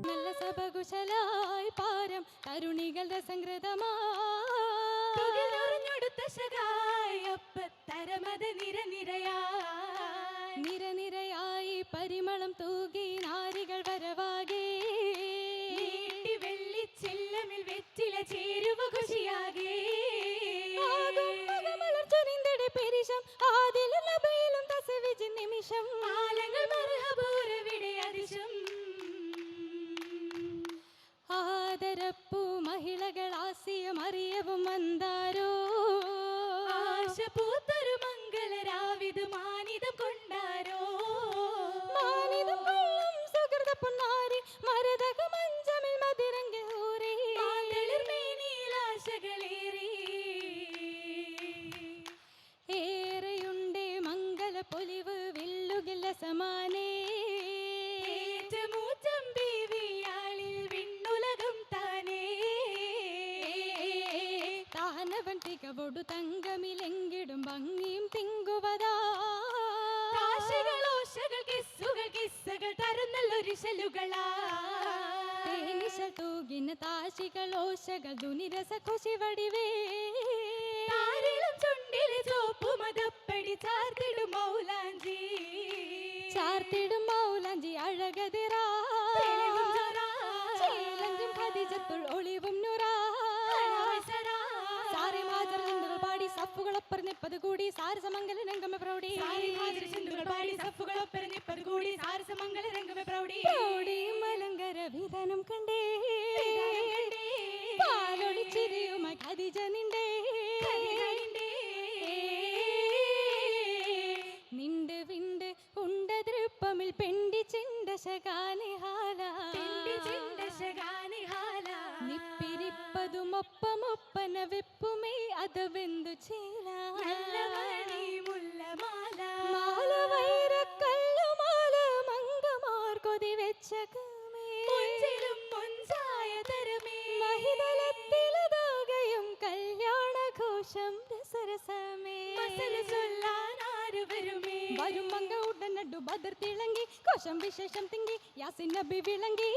നല്ല സഭകുശലായി പാരം തരുണികളുടെ സംഗ്രതമാടുത്ത ശകായപ്പത്തരമത നിരനിരയായി പരിമളം തൂകി നാരികൾ വരവാകെ വെള്ളിച്ചെല്ലമിൽ വെറ്റില ചേരുവ ഖുഷിയാകെ പെരിശം ആദിലും ലബയിലും തസവിജ് നിമിഷം ആലങ്ങൾ മർഹബൂരവിടെ അതിശം ആദരപ്പൂ മഹിളകൾ ആസിയും അറിയവും മന്ദാരോ ആശപൂത്തൊരു മംഗളരാവിത് മാനിതം കൊണ്ടാരോ മാനിതം കൊള്ളും സുഹൃത പൊന്നാരി മരതക മഞ്ചമിൽ മതിരങ്കിൽ ഊറി മേനീലാശകളേറി ഏറെയുണ്ടേ മംഗള പൊലിവ് വില്ലുകില്ല സമാനേ ൊടു തങ്കമിലെങ്കിടും ഭംഗിയും തിങ്കുവതാ കിസ്സുകൾ തരുന്നല്ലൊരു തൂകിന് താശികളോശകൾ ദുനിരസ കുശിവടിവേ ചുണ്ടില് ചോപ്പു മതപ്പടി ചാർത്തിടും മൗലാഞ്ചി അഴകതിറാ ഖദീജത്തുൽ ഒളിവും നുറാ പാടി സഫുകളൊപ്പരനിപ്പത് കൂടി സാരസമംഗല രംഗമ പ്രൗഢി പാടി സഫുകളൊപ്പരനിപ്പത് കൂടി സാരസമംഗല രംഗമ പ്രൗഢി മലങ്കര വിധാനം കണ്ടേ പാലൊളി ചിരിയുമായി ഖദീജ നിന്റെ വിണ്ട് ഉണ്ട ദൃപ്പമിൽ പെണ്ടി ചിണ്ടശകാനിഹാല നിപ്പിരിപ്പതുമൊപ്പമൊപ്പന വെപ്പുമേ അതവെന്തു മാല വൈരക്കല്ലുമാല മംഗമാർ കൊതി വെച്ച മഹിതലത്തിലതാകയും കല്യാണഘോഷം രസരസമേ വരും മംഗ ഉടനടു ബദർ തിളങ്ങി കോശം വിശേഷം തിങ്ങി യാസിൻ നബി വിളങ്ങി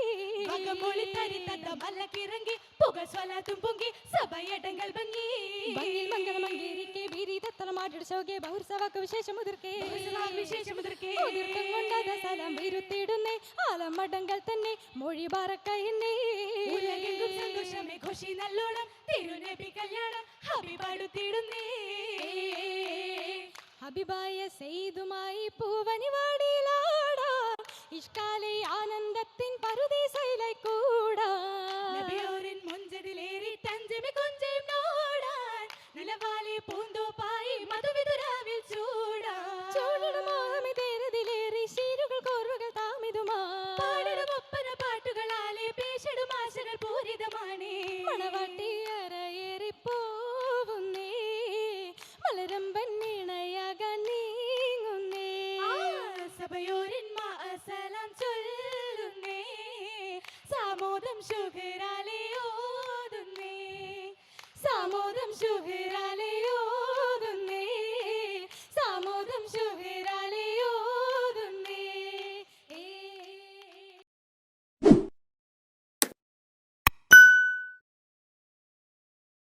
മലക്കിറങ്ങി പുക സ്വലാത്തും പൊങ്ങി സഭയടങ്ങൾ ഭംഗി മംഗളമംഗേരിക്കെ ബീരീതത്തലമാടിയുടെ ശോകെ ബഹുർസവാക്ക് വിശേഷം മുതിർക്കേ മുതിർക്കം കൊണ്ടാത സലം വിരുത്തിടുന്നേ ആലമടങ്ങൾ തന്നെ മൊഴി ബാറക്കയെന്നേ സന്തോഷമേ ഖുഷി നല്ലോണം തിരുനബി കല്യാണം ഹബീബാടുത്തിടുന്നേ ഹബീബായ സെയ്തുമായി പൂവനി വാടിയിലാടാ ഇഷ്കാലെ ആനന്ദത്തിൻ പറുദീസയിലായി കൂടാ നബിയോരിൻ മുഞ്ചതിലേറി തഞ്ചമി കൊഞ്ചം നോടാൻ നിലവാലെ പൂന്തോപ്പായി മധുവിതുരാവിൽ ചൂടണം മോഹമിതേരതിലേറി ശീരുകൾ കോർവകൾ താമിതുമാ പാടണമൊപ്പന പാട്ടുകളാലെ പേശടും ആശകൾ പൂരിതമാണേ മണവാട്ടി അറയേറിപ്പോവുന്നേ മലരമ്പൻ നീണയാകാൻ നീങ്ങുന്നേ സഭയോരിൻ സലാം